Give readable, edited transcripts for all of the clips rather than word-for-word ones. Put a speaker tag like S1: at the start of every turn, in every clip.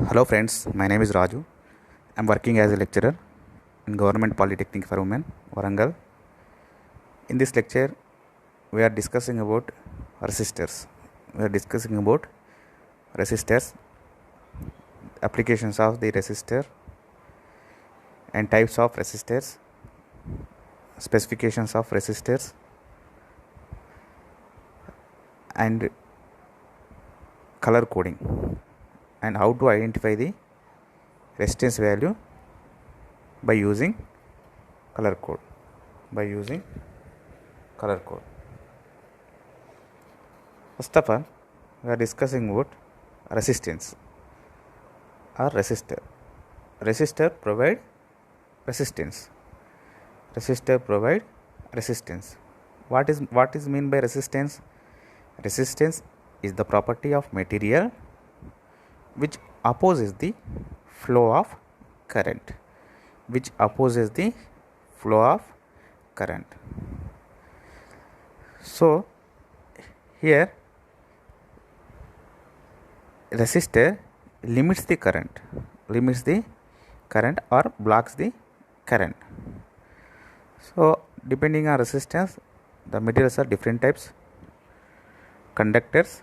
S1: Hello friends, my name is Raju. I am working as a lecturer in Government Polytechnic for Women, Warangal. In this lecture, we are discussing about resistors. We are discussing about resistors, applications of the resistor and types of resistors, specifications of resistors, and color coding, and how to identify the resistance value by using color code. First of all, we are discussing about resistance or resistor. Resistor provide resistance. What is mean by resistance? Resistance is the property of material which opposes the flow of current. So here resistor limits the current or blocks the current. So depending on resistance, the materials are different types: conductors,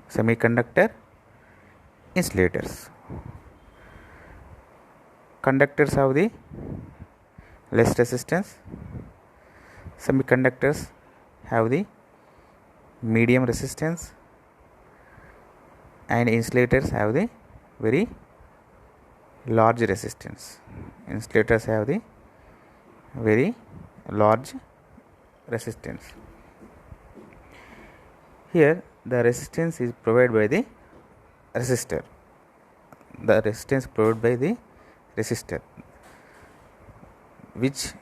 S1: semiconductor, insulators. Conductors have the less resistance, semiconductors have the medium resistance, and insulators have the very large resistance. Here the resistance is provided by the resistor. Which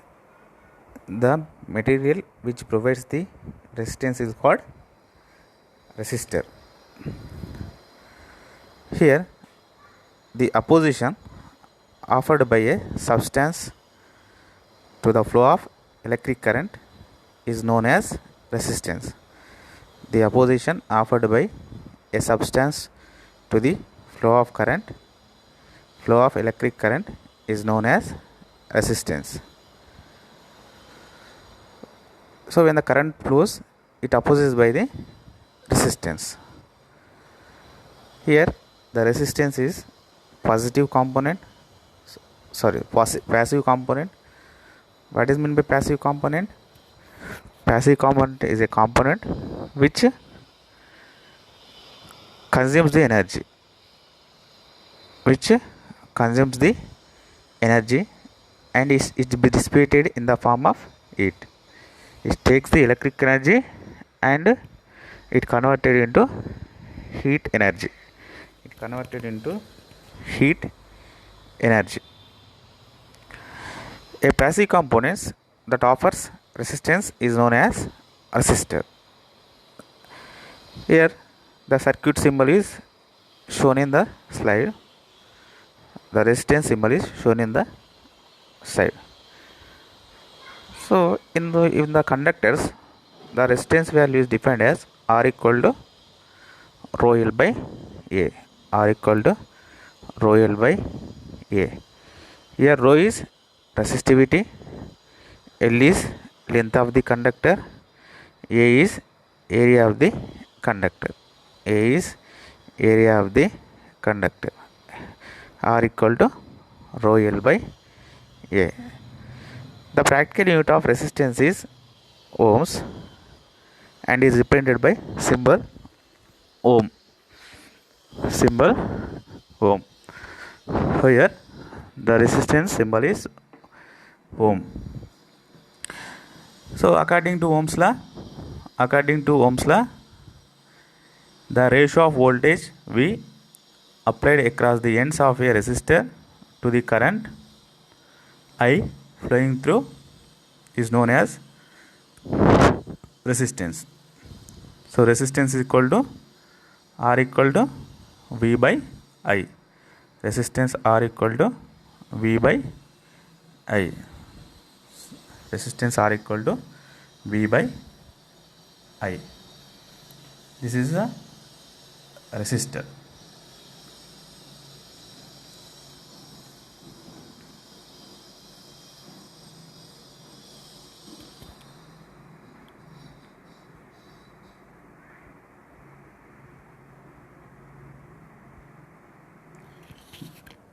S1: the material which provides the resistance is called resistor. Here the opposition offered by a substance to the flow of electric current is known as resistance. The opposition offered by a substance to the flow of electric current is known as resistance. So when the current flows, it opposes by the resistance. Here the resistance is passive component. What is meant by passive component? Passive component is a component which consumes the energy and is dissipated in the form of heat. It takes the electric energy and it converted into heat energy. A passive component that offers resistance is known as resistor. Here the circuit symbol is shown in the slide. The resistance symbol is shown in the side. So in the conductors, the resistance value is defined as R equal to rho L by A. Here rho is resistivity, L is length of the conductor, A is area of the conductor. R equal to rho L by A. The practical unit of resistance is ohms and is represented by symbol ohm. Here the resistance symbol is ohm. So according to Ohm's law, the ratio of voltage V applied across the ends of a resistor to the current I flowing through is known as resistance. So resistance is equal to R equal to V by I. Resistance R equal to V by I. This is a resistor.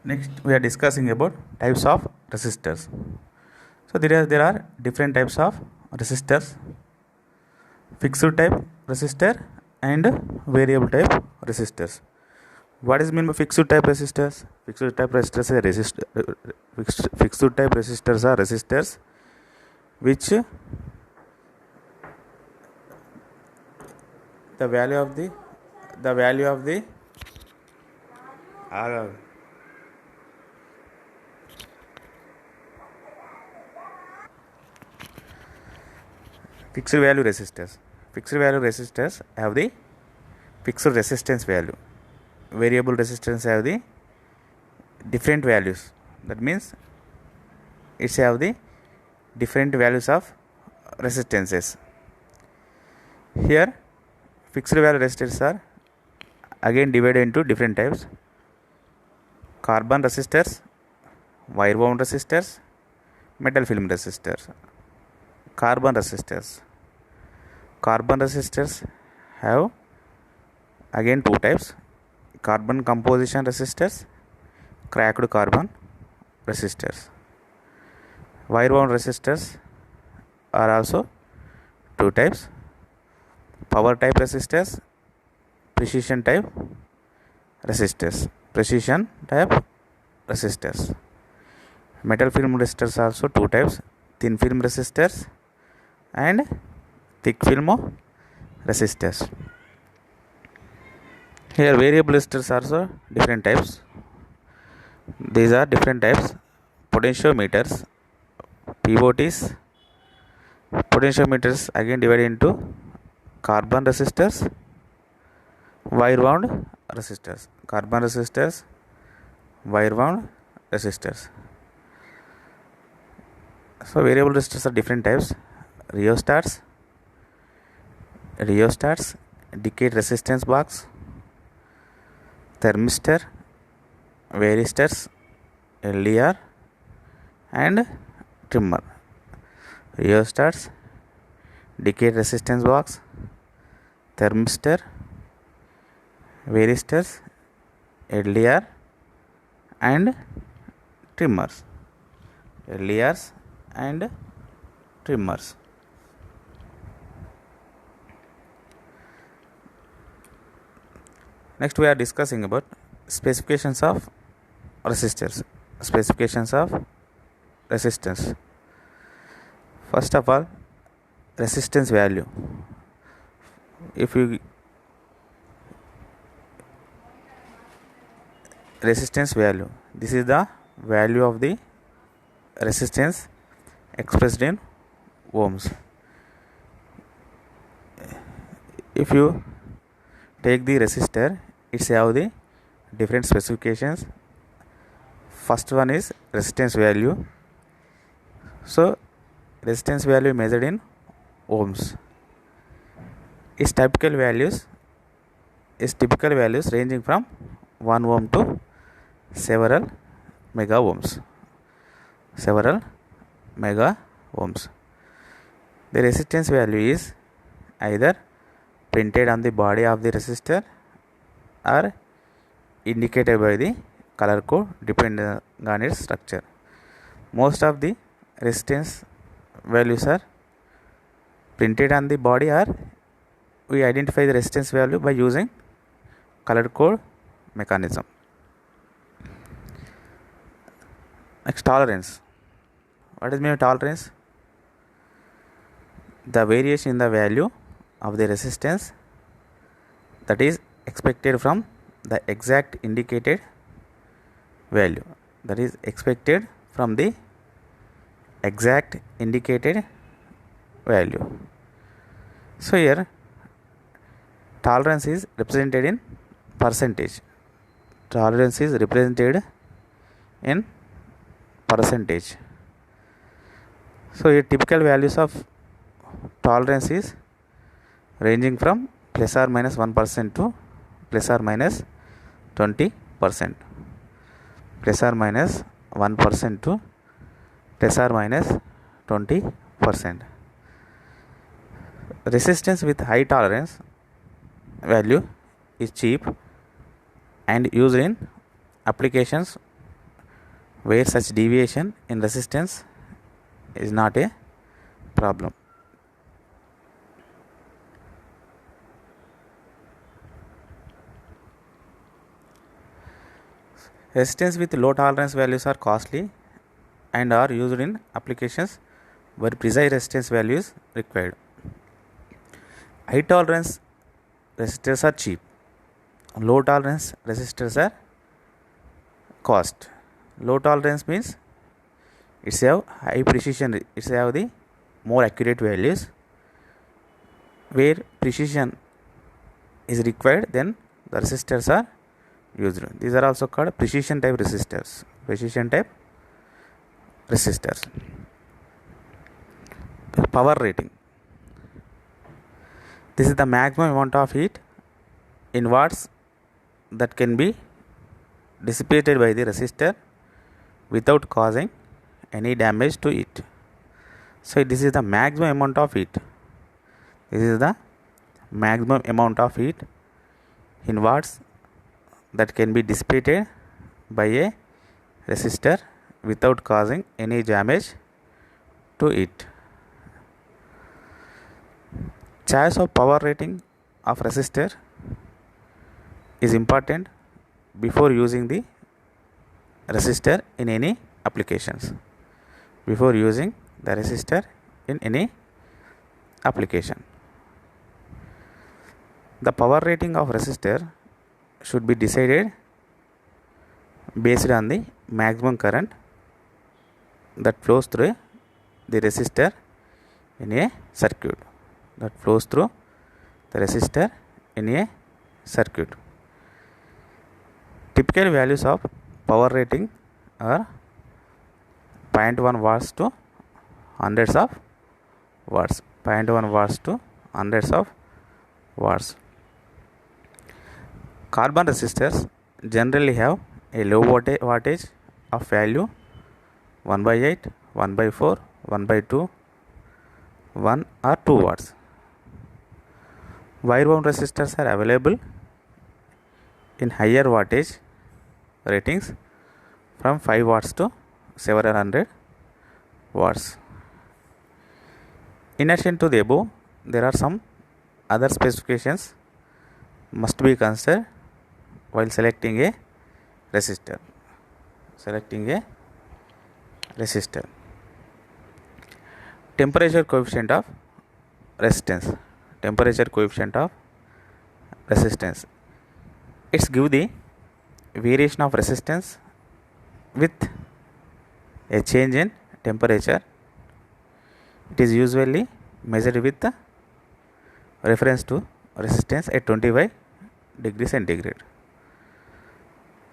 S1: Next, we are discussing about types of resistors. So there are different types of resistors: fixed type resistor and variable type resistors. What is mean by fixed type resistors? Fixed type resistors are resistors which the value of the uh, fixed value resistors. Fixed value resistors have the fixed resistance value. Variable resistance have the different values. That means it's have the different values of resistances. Here fixed value resistors are again divided into different types: carbon resistors, wire wound resistors, metal film resistors. Carbon resistors have again two types: carbon composition resistors, cracked carbon resistors. Wire wound resistors are also two types: power type resistors, precision type resistors. Metal film resistors are also two types: thin film resistors and thick film resistors. Here variable resistors are also different types. These are different types: potentiometers, POTs. Potentiometers again divided into carbon resistors, wire wound resistors. Carbon resistors, wire wound resistors. So variable resistors are different types: rheostats, decayed resistance box, thermistor, varistors, LDR and trimmer. Rheostats, decayed resistance box, thermistor, varistors, LDR and trimmers. LDRs and trimmers. Next we are discussing about specifications of resistors. First of all, resistance value. If you resistance value, this is the value of the resistance expressed in ohms. If you take the resistor, it's have the different specifications. First one is resistance value. So resistance value measured in ohms. Its typical values ranging from 1 ohm to several mega ohms. The resistance value is either printed on the body of the resistor or indicated by the color code depending on its structure. Most of the resistance values are printed on the body, or we identify the resistance value by using color code mechanism. Next, tolerance. What is mean tolerance? The variation in the value of the resistance that is expected from the exact indicated value. So here tolerance is represented in percentage. So here typical values of tolerance is ranging from plus or minus 1% to plus or minus 20%. Plus or minus 1% to plus or minus 20%. Resistance with high tolerance value is cheap and used in applications where such deviation in resistance is not a problem. Resistance with low tolerance values are costly and are used in applications where precise resistance value is required. High tolerance resistors are cheap. Low tolerance resistors are cost. Low tolerance means it's have high precision, it's have the more accurate values. Where precision is required, then the resistors are used. These are also called precision type resistors. Precision type resistors. Power rating. This is the maximum amount of heat in watts that can be dissipated by the resistor without causing any damage to it. So this is the maximum amount of heat. This is the maximum amount of heat in watts that can be dissipated by a resistor without causing any damage to it. Choice of power rating of resistor is important before using the resistor in any applications. Before using the resistor in any application, the power rating of resistor should be decided based on the maximum current that flows through the resistor in a circuit. That flows through the resistor in a circuit. Typical values of power rating are 0.1 watts to hundreds of watts. 0.1 watts to hundreds of watts. Carbon resistors generally have a low wattage of value 1/8, 1/4, 1/2, 1 or 2 watts. Wire wound resistors are available in higher wattage ratings from 5 watts to 700 watts. In addition to the above, there are some other specifications must be considered while selecting a resistor. Temperature coefficient of resistance. It's give the variation of resistance with a change in temperature. It is usually measured with the reference to resistance at 25 degrees centigrade.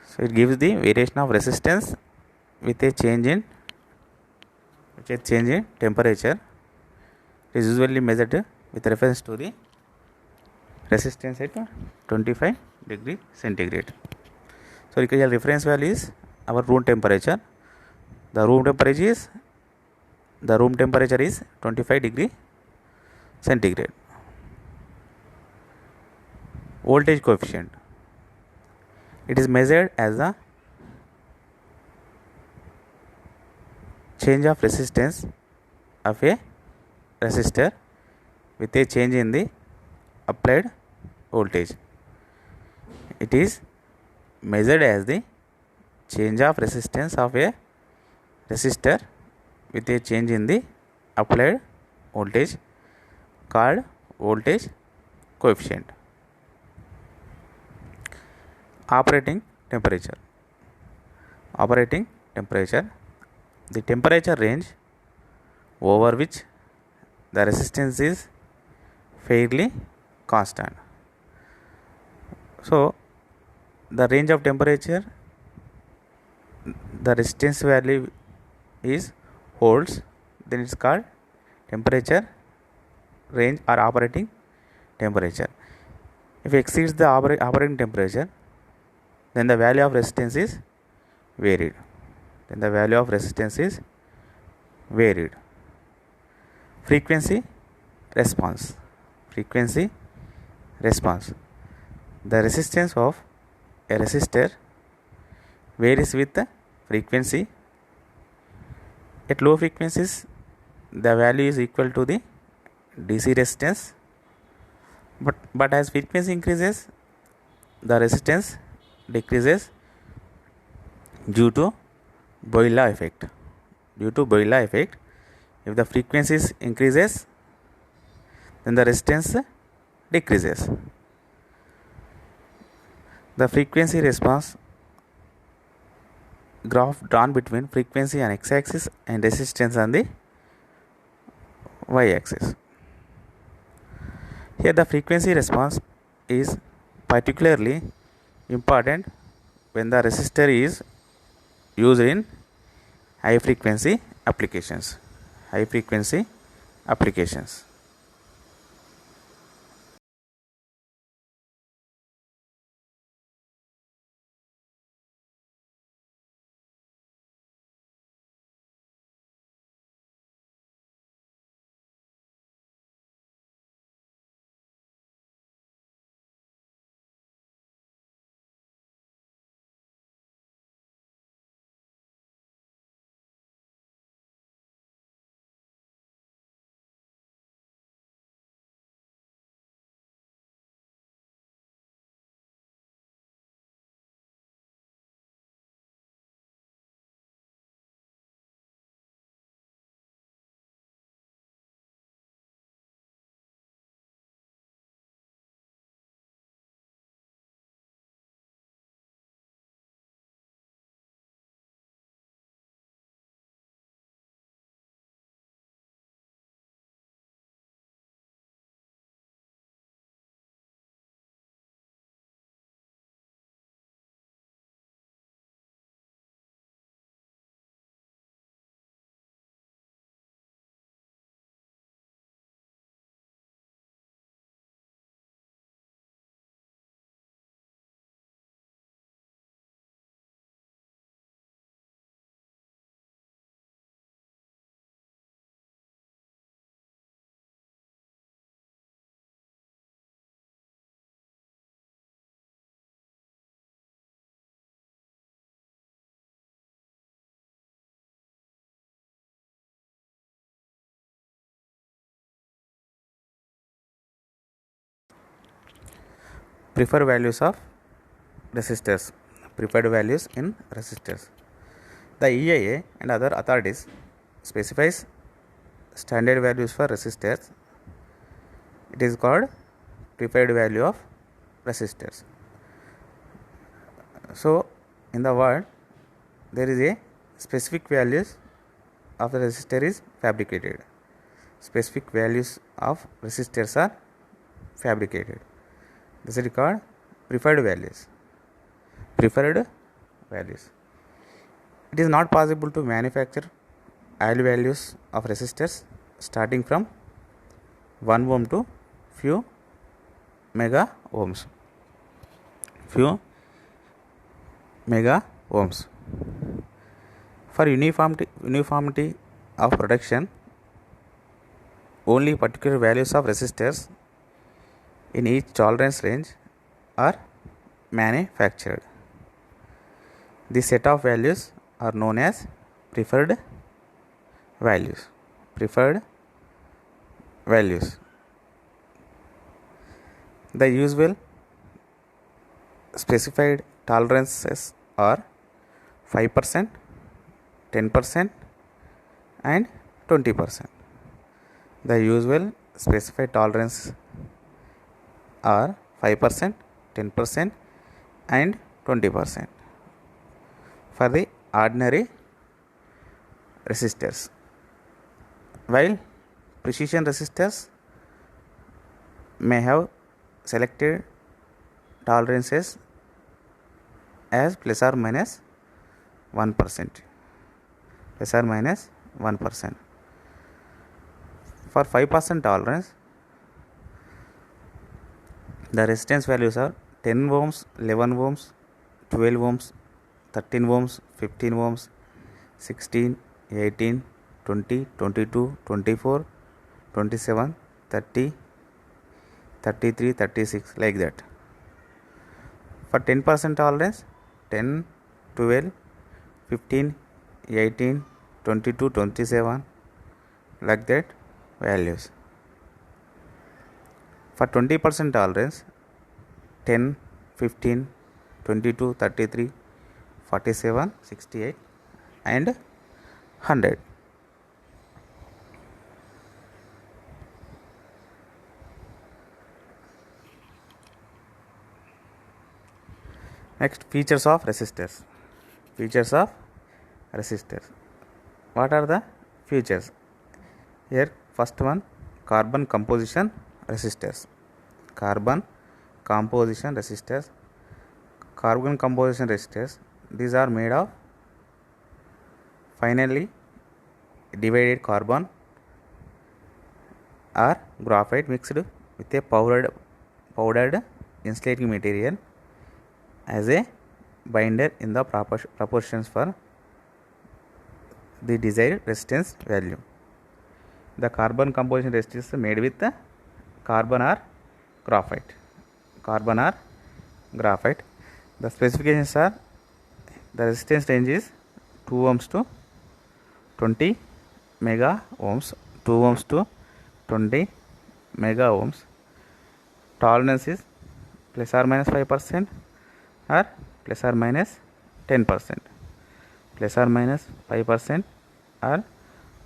S1: So it gives the variation of resistance with a change in temperature. It is usually measured with reference to the resistance at 25 degree centigrade. So real reference value is our room temperature. The room temperature is 25 degree centigrade. Voltage coefficient. It is measured as the change of resistance of a resistor with a change in the applied voltage. It is measured as the change of resistance of a resistor with a change in the applied voltage, called voltage coefficient. Operating temperature. The temperature range over which the resistance is fairly constant. So the range of temperature, the resistance value is holds, then it's called temperature range or operating temperature. If it exceeds the operating temperature, then the value of resistance is varied. Frequency response. The resistance of a resistor varies with the frequency At low frequencies, the value is equal to the DC resistance, but as frequency increases, the resistance decreases due to Boyle effect. Due to Boyle effect, if the frequencies increases, then the resistance decreases. The frequency response graph drawn between frequency on x-axis and resistance on the y-axis. Here the frequency response is particularly important when the resistor is used in high frequency applications. High frequency applications. Preferred values of resistors. Preferred values in resistors. The EIA and other authorities specifies standard values for resistors. It is called preferred value of resistors. So in the world there is a specific values of the resistor is fabricated. Specific values of resistors are fabricated. This is called preferred values. Preferred values. It is not possible to manufacture ideal values of resistors starting from 1 ohm to few mega ohms. Few mega ohms. For uniformity of production, only particular values of resistors in each tolerance range are manufactured. This set of values are known as preferred values. Preferred values. The usual specified tolerances are 5%, 10% and 20%. The usual specified tolerance are 5%, 10% and 20% for the ordinary resistors, while precision resistors may have selected tolerances as plus or minus 1%. Plus or minus 1%. For 5% tolerance, the resistance values are 10 ohms, 11 ohms, 12 ohms, 13 ohms, 15 ohms, 16, 18, 20, 22, 24, 27, 30, 33, 36 like that. For 10% tolerance, 10, 12, 15, 18, 22, 27, like that values. For 20% tolerance, 10, 15, 22, 33, 47, 68 and 100. Next, features of resistors. Features of resistors. What are the features? Here, first one, carbon composition resistors. Carbon composition resistors. Carbon composition resistors. These are made of finely divided carbon or graphite mixed with a powdered insulating material as a binder in the proportions for the desired resistance value. The carbon composition resistors made with the carbon or graphite. Carbon or graphite. The specifications are, the resistance range is 2 ohms to 20 mega ohms. 2 ohms to 20 mega ohms. Tolerance is plus or minus 5% or plus or minus 10%. Plus or minus 5% or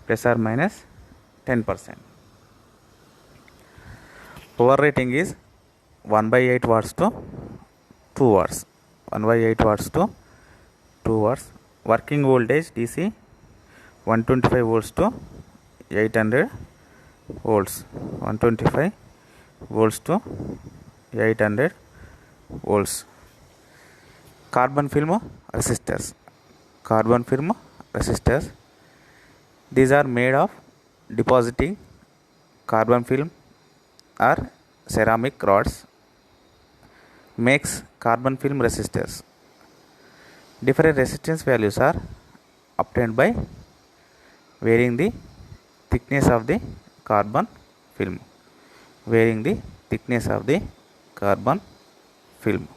S1: plus or minus 10%. Power rating is 1 by 8 watts to 2 watts. 1 by 8 watts to 2 watts. Working voltage DC 125 volts to 800 volts. 125 volts to 800 volts. Carbon film resistors. Carbon film resistors. These are made of depositing carbon film or ceramic rods. Makes carbon film resistors. Different resistance values are obtained by varying the thickness of the carbon film. Varying the thickness of the carbon film.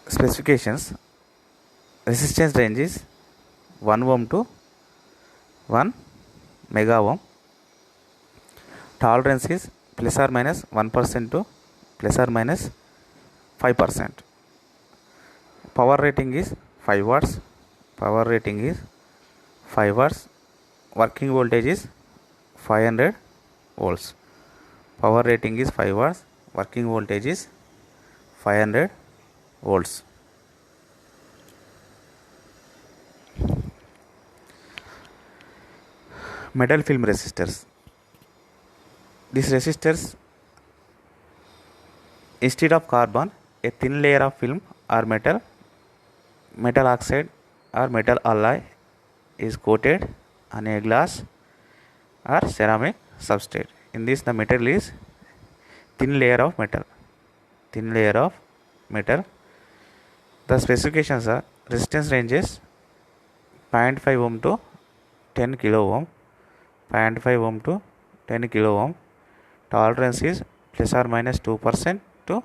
S1: Specifications. Resistance range is 1 ohm to 1 mega ohm. Tolerance is plus or minus 1% to plus or minus 5%. Power rating is 5 watts. Power rating is 5 watts. Working voltage is 500 volts. Power rating is 5 watts. Working voltage is 500 volts. Metal film resistors. These resistors, instead of carbon, a thin layer of film or metal oxide or metal alloy is coated on a glass or ceramic substrate. In this, the material is thin layer of metal. Thin layer of metal. The specifications are, resistance ranges 0.5 ohm to 10 kilo ohm. 0.5 ohm to 10 kilo ohm. Tolerance is plus or minus 2% to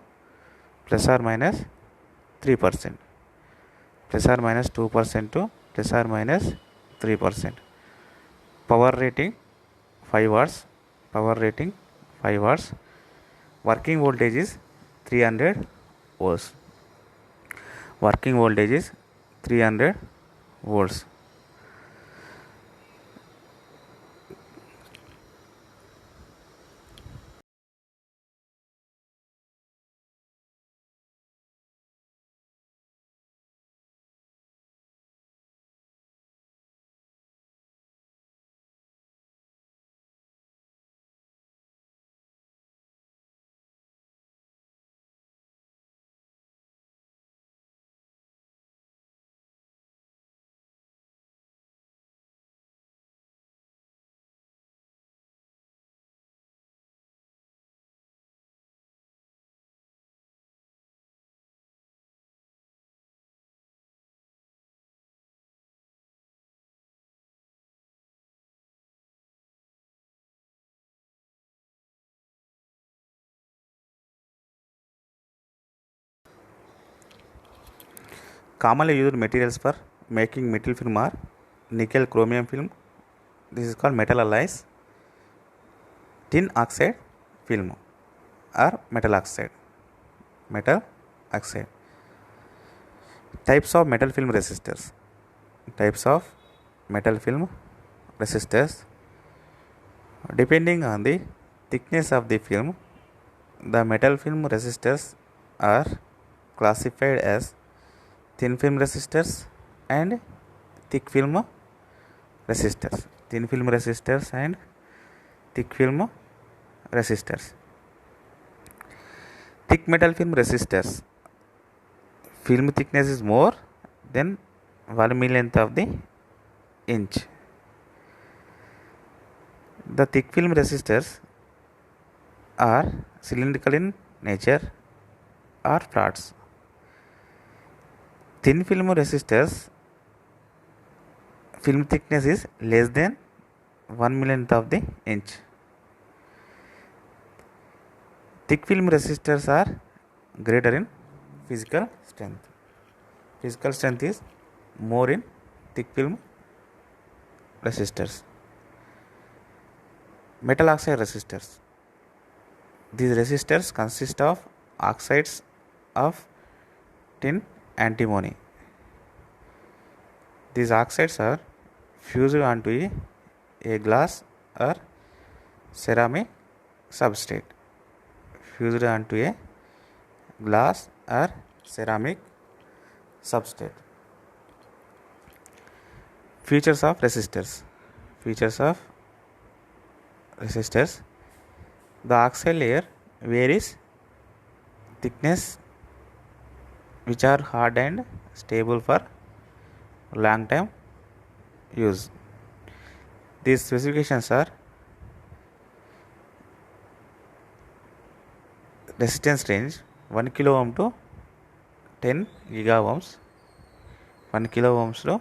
S1: plus or minus 3%. Plus or minus 2% to plus or minus 3%. Power rating 5 watts. Power rating 5 watts. Working voltage is 300 volts. Working voltage is 300 volts. Commonly used materials for making metal film or nickel chromium film. This is called metal alloys. Tin oxide film or metal oxide. Metal oxide. Types of metal film resistors. Types of metal film resistors. Depending on the thickness of the film, the metal film resistors are classified as thin film resistors and thick film resistors. Thin film resistors and thick film resistors. Thick metal film resistors, film thickness is more than 1 millionth of the inch. The thick film resistors are cylindrical in nature or flats. Thin film resistors, film thickness is less than 1 millionth of the inch. Thick film resistors are greater in physical strength. Physical strength is more in thick film resistors. Metal oxide resistors. These resistors consist of oxides of tin antimony. These oxides are fused onto a glass or ceramic substrate. Fused onto a glass or ceramic substrate. Features of resistors. Features of resistors. The oxide layer varies thickness, which are hard and stable for long time use. These specifications are resistance range 1 kilo ohm to 10 giga ohms. 1 kilo ohms to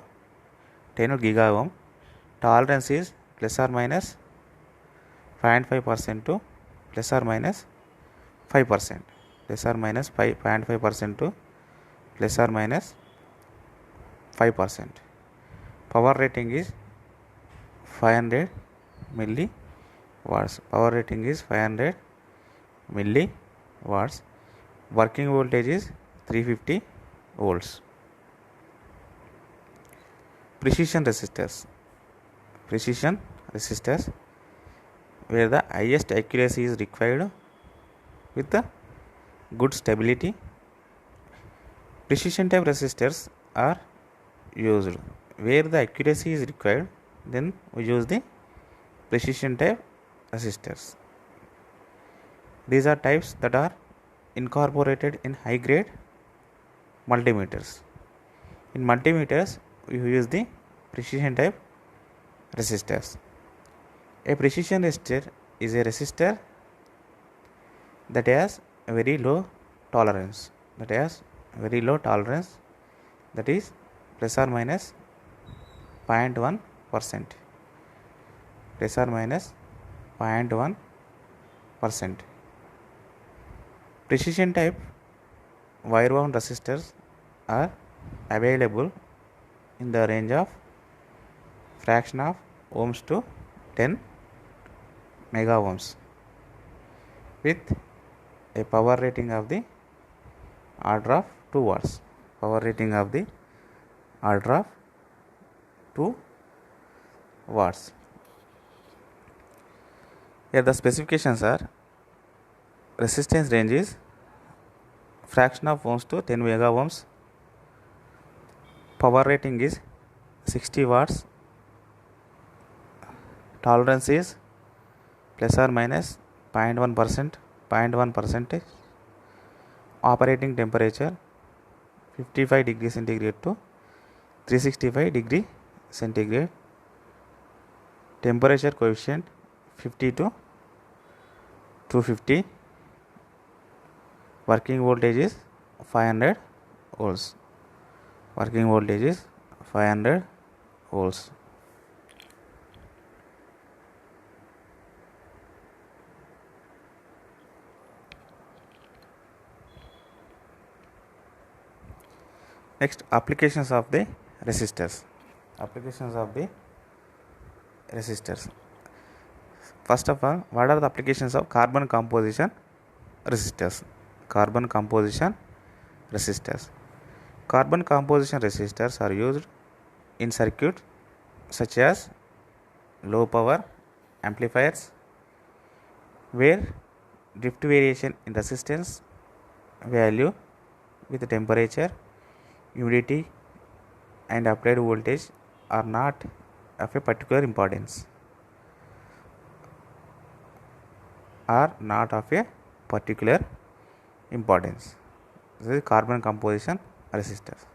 S1: 10 giga ohm. Tolerance is plus or minus 0.5% to plus or minus 5%. Plus or minus 0.5% to plus or minus 5%. Power rating is 500 milliwatts. Power rating is 500 milliwatts. Working voltage is 350 volts. Precision resistors. Precision resistors, where the highest accuracy is required with the good stability. Precision type resistors are used where the accuracy is required, then we use the precision type resistors. These are types that are incorporated in high grade multimeters. In multimeters, we use the precision type resistors. A precision resistor is a resistor that has a very low tolerance. That is plus or minus 0.1%. Plus or minus 0.1%. Precision type wire wound resistors are available in the range of fraction of ohms to 10 mega ohms with a power rating of the order of 2 watts. Power rating of the order of 2 watts. Here the specifications are: resistance range is fraction of ohms to 10 mega ohms. Power rating is 60 watts. Tolerance is plus or minus 0.1%. Operating temperature 55 degree centigrade to 365 degree centigrade. Temperature coefficient 50 to 250. Working voltage is 500 volts. Working voltage is 500 volts. Next, applications of the resistors. Applications of the resistors. First of all, what are the applications of carbon composition resistors? Carbon composition resistors. Carbon composition resistors are used in circuits such as low power amplifiers, where drift variation in resistance value with temperature, humidity, and applied voltage are not of a particular importance. This is carbon composition resistors.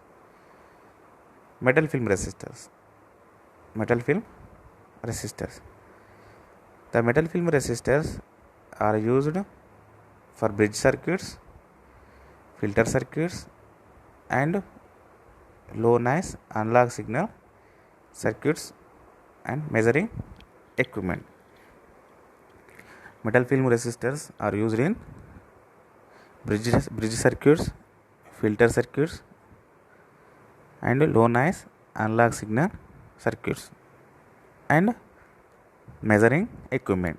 S1: Metal film resistors. The metal film resistors are used for bridge circuits, filter circuits, and low noise analog signal circuits and measuring equipment. Metal film resistors are used in bridge circuits, filter circuits, and low noise analog signal circuits and measuring equipment.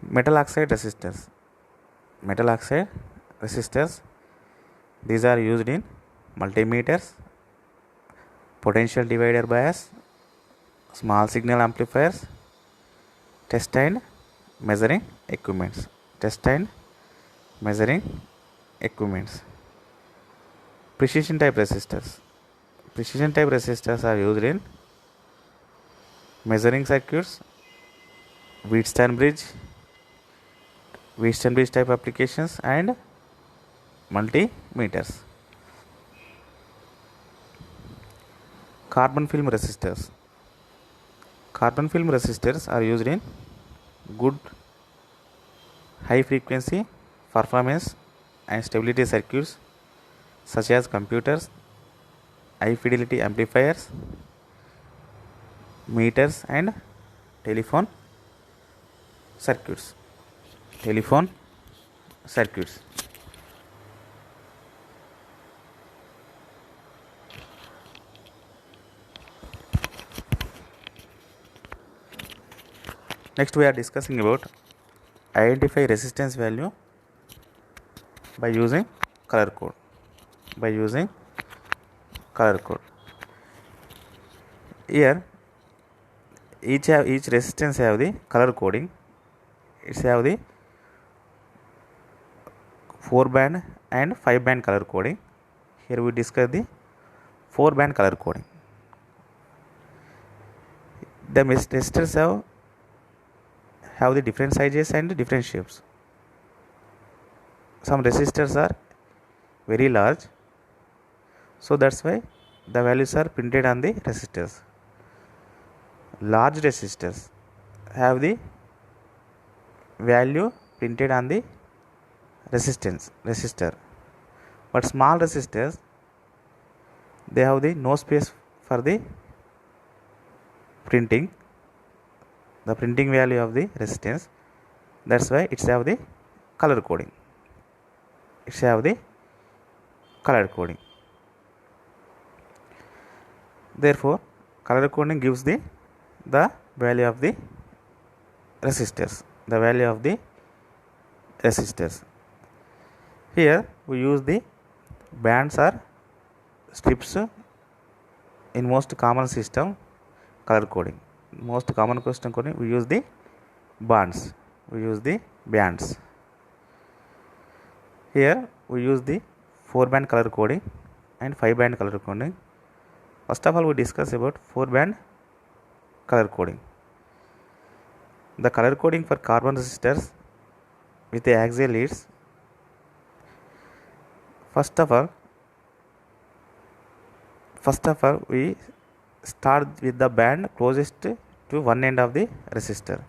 S1: Metal oxide resistors, these are used in multimeters, potential divider bias, small signal amplifiers, test and measuring equipments. Precision type resistors are used in measuring circuits, Wheatstone bridge type applications, and multimeters. Carbon film resistors are used in good high frequency performance and stability circuits such as computers, high fidelity amplifiers, meters, and telephone circuits. Next, we are discussing about identify resistance value by using color code. Here, each resistance have the color coding. It's have the 4-band and 5-band color coding. Here we discuss the 4-band color coding. The resistors have the different sizes and different shapes. Some resistors are very large, so that's why the values are printed on the resistors. Large resistors have the value printed on the resistor, but small resistors, they have the no space for the printing value of the resistance. That's why it's have the color coding. Therefore, color coding gives the value of the resistors. Here we use the bands or strips in most common system color coding. Most common question coding, we use the bands. Here we use the 4-band color coding and 5-band color coding. First of all, we discuss about 4-band color coding. The color coding for carbon resistors with the axial leads. First of all, we start with the band closest to one end of the resistor,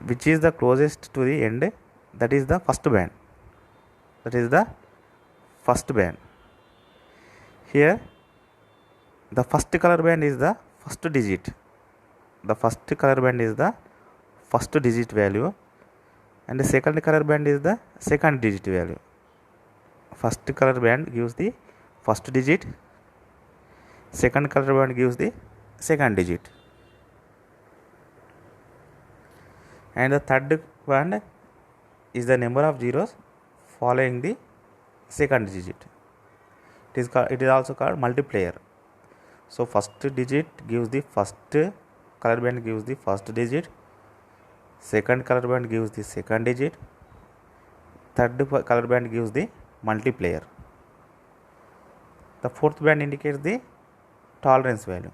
S1: which is the closest to the end, that is the first band. Here the first color band is the first digit. Value, and the second color band is the second digit value. first color band gives the first digit, second color band gives the second digit, and the third band is the number of zeros following the second digit. It is also called multiplier. So first digit gives the first color band gives the first digit, second color band gives the second digit, third color band gives the multiplier. The fourth band indicates the tolerance value.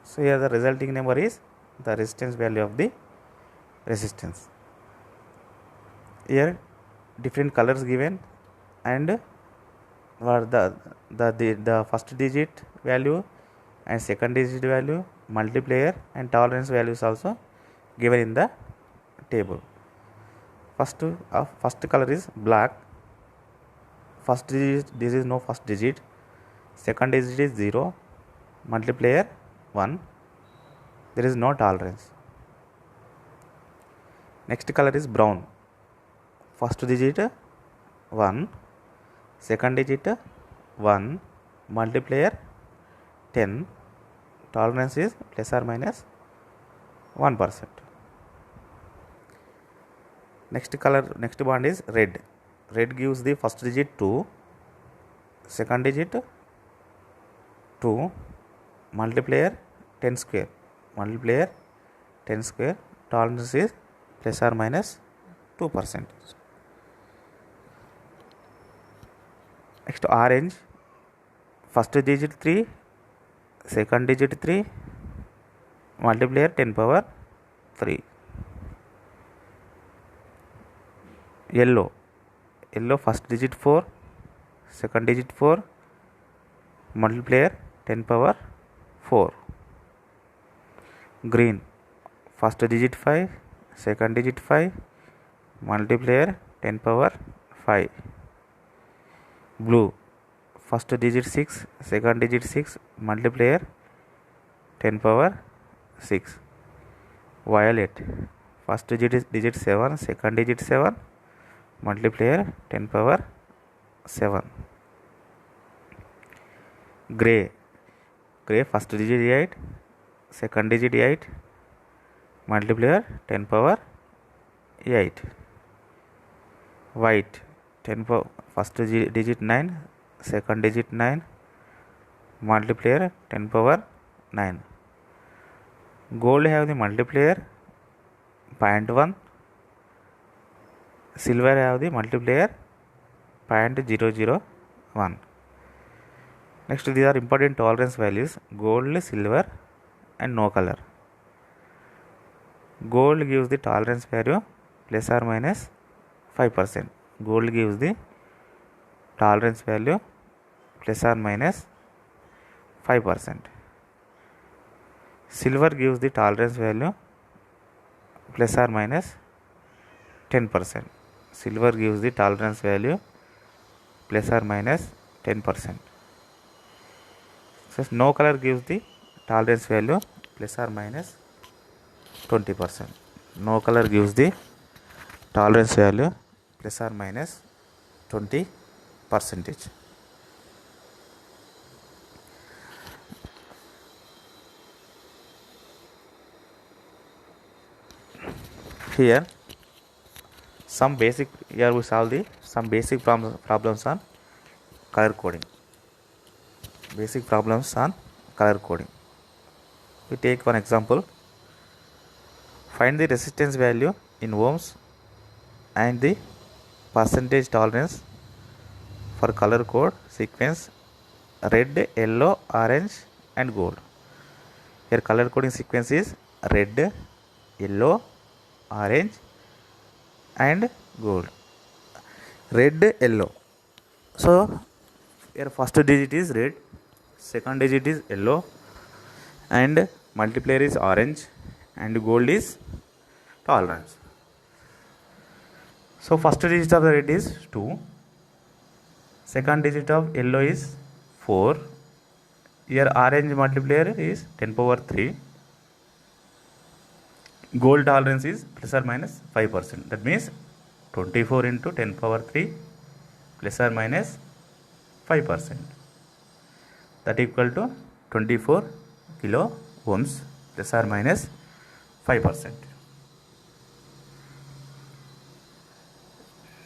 S1: So here the resulting number is the resistance value of the resistance. Here different colors given, and the first digit value and second digit value, multiplier and tolerance values also given in the table. First color is black. First digit, this is no first digit. Second digit is 0, multiplier 1. There is no tolerance. Next color is brown. First digit 1, second digit 1, multiplier 10, tolerance is plus or minus 1%. Next bond is red. Red gives the first digit 2, second digit 2, multiplier 10 square, tolerance is plus or minus 2%. Next orange, first digit 3, second digit 3, multiplier 10 power 3. Yellow, first digit 4, second digit 4, multiplier 10 power 4. Green, first digit 5, second digit 5, multiplier 10 power 5. Blue, first digit 6, second digit 6, multiplier 10 power 6. Violet, first digit 7, second digit 7, multiplier 10 power 7. Gray, first digit 8, second digit 8, multiplier 10 power 8. White, first digit 9, second digit 9, multiplier 10 power 9. Gold have the multiplier 0.1, silver have the multiplier 0.001. Next, these are important tolerance values: gold, silver and no color. Gold gives the tolerance value plus or minus 5%. Gold gives the tolerance value plus or minus 5%. Silver gives the tolerance value plus or minus 10%. Silver gives the tolerance value plus or minus 10%. So no color gives the tolerance value plus or minus 20%. No color gives the tolerance value plus or minus 20%. Here we solve some basic problems on color coding. We take one example. Find the resistance value in ohms and the percentage tolerance for color code sequence red, yellow, orange and gold. Here color coding sequence is red, yellow, orange and gold. Red, yellow. So here first digit is red, second digit is yellow and multiplier is orange and gold is tolerance. So first digit of the red is 2, second digit of yellow is 4. Here orange multiplier is 10 power 3, gold tolerance is plus or minus 5%. That means 24 into 10 power 3 plus or minus 5%. That equal to 24 kilo ohms plus or minus 5%.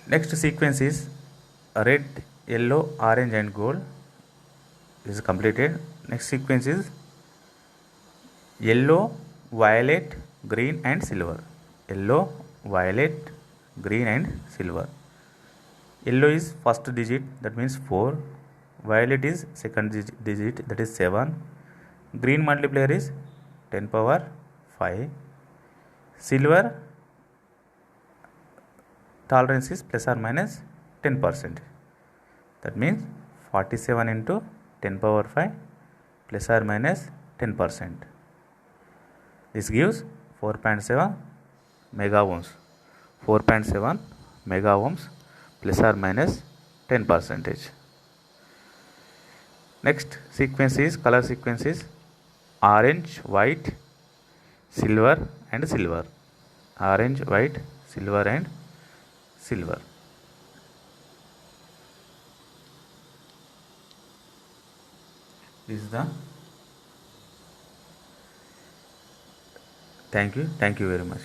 S1: Next sequence is red, yellow, orange and gold is completed. Next sequence is yellow, violet, green and silver. Yellow, violet, green and silver. Yellow is first digit, that means 4. Violet is second digit, that is 7. Green multiplier is 10 power 5. Silver tolerance is plus or minus 10%. That means 47 into 10 power 5 plus or minus 10%. This gives 4.7 mega ohms. 4.7 mega ohms plus or minus 10%. Next sequence is color sequence is orange, white, silver and silver. Orange, white, silver and silver. This is the thank you very much.